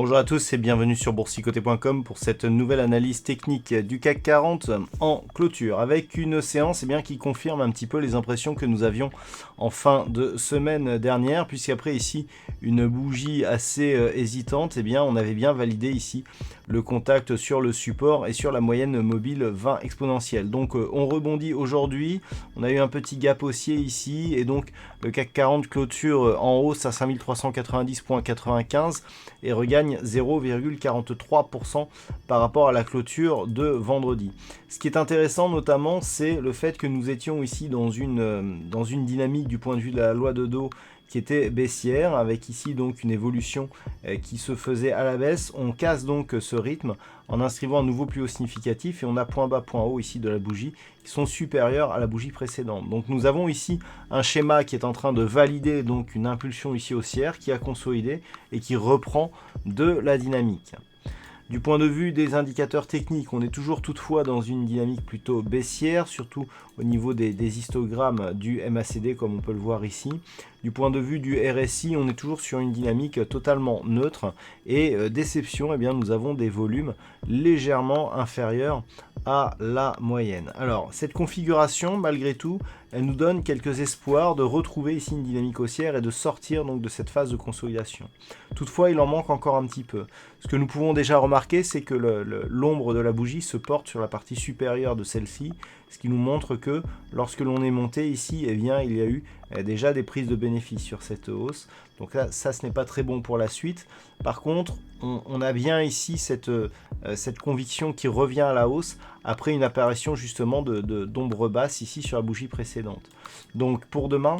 Bonjour à tous et bienvenue sur boursicoté.com pour cette nouvelle analyse technique du CAC 40 en clôture avec une séance qui confirme un petit peu les impressions que nous avions en fin de semaine dernière, puisqu'après ici une bougie assez hésitante, on avait bien validé ici le contact sur le support et sur la moyenne mobile 20 exponentielle. Donc on rebondit aujourd'hui, on a eu un petit gap haussier ici et donc le CAC 40 clôture en hausse à 5390,95 et regagne 0,43% par rapport à la clôture de vendredi. Ce qui est intéressant notamment, c'est le fait que nous étions ici dans une dynamique du point de vue de la loi de Dow qui était baissière, avec ici donc une évolution qui se faisait à la baisse. On casse donc ce rythme en inscrivant un nouveau plus haut significatif et on a point bas, point haut ici de la bougie qui sont supérieurs à la bougie précédente. Donc nous avons ici un schéma qui est en train de valider donc une impulsion ici haussière qui a consolidé et qui reprend de la dynamique. Du point de vue des indicateurs techniques, on est toujours toutefois dans une dynamique plutôt baissière, surtout au niveau des histogrammes du MACD comme on peut le voir ici. Du point de vue du RSI, on est toujours sur une dynamique totalement neutre et déception, nous avons des volumes légèrement inférieurs à la moyenne. Alors cette configuration, malgré tout, elle nous donne quelques espoirs de retrouver ici une dynamique haussière et de sortir donc de cette phase de consolidation. Toutefois, il en manque encore un petit peu. Ce que nous pouvons déjà remarquer, c'est que l'ombre de la bougie se porte sur la partie supérieure de celle-ci, ce qui nous montre que lorsque l'on est monté ici, il y a eu déjà des prises de bénéfices sur cette hausse. Donc là, ça, ce n'est pas très bon pour la suite. Par contre, on a bien ici cette conviction qui revient à la hausse après une apparition justement d'ombre basse ici sur la bougie précédente. Donc pour demain,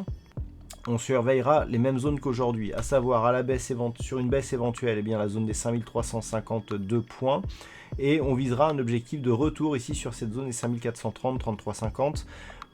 on surveillera les mêmes zones qu'aujourd'hui, à savoir à la baisse sur une baisse éventuelle, la zone des 5352 points. Et on visera un objectif de retour ici sur cette zone des 5430, 3350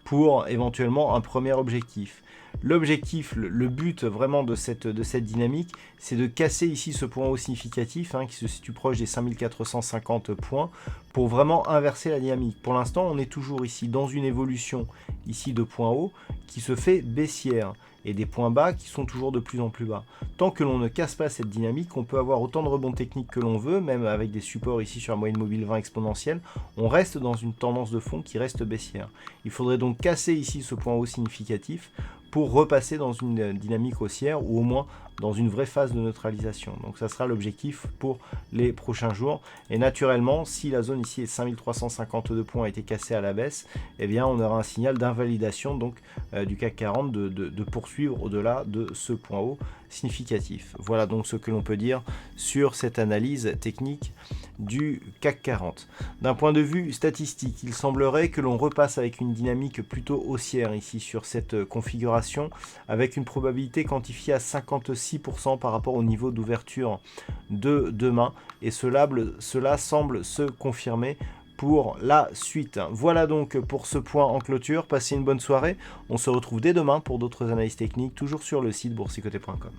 pour éventuellement un premier objectif. L'objectif, le but vraiment de cette dynamique, c'est de casser ici ce point haut significatif qui se situe proche des 5450 points pour vraiment inverser la dynamique. Pour l'instant, on est toujours ici dans une évolution ici de points hauts qui se fait baissière et des points bas qui sont toujours de plus en plus bas. Tant que l'on ne casse pas cette dynamique, on peut avoir autant de rebonds techniques que l'on veut, même avec des supports ici sur la moyenne mobile 20 exponentielle, on reste dans une tendance de fond qui reste baissière. Il faudrait donc casser ici ce point haut significatif pour repasser dans une dynamique haussière ou au moins dans une vraie phase de neutralisation. Donc ça sera l'objectif pour les prochains jours. Et naturellement, si la zone ici est 5352 points a été cassée à la baisse, on aura un signal d'invalidation donc du CAC 40 de poursuivre au-delà de ce point haut significatif. Voilà donc ce que l'on peut dire sur cette analyse technique du CAC 40. D'un point de vue statistique, il semblerait que l'on repasse avec une dynamique plutôt haussière ici sur cette configuration, avec une probabilité quantifiée à 56% par rapport au niveau d'ouverture de demain, et cela semble se confirmer pour la suite. Voilà donc pour ce point en clôture. Passez une bonne soirée. On se retrouve dès demain pour d'autres analyses techniques, toujours sur le site boursicoté.com.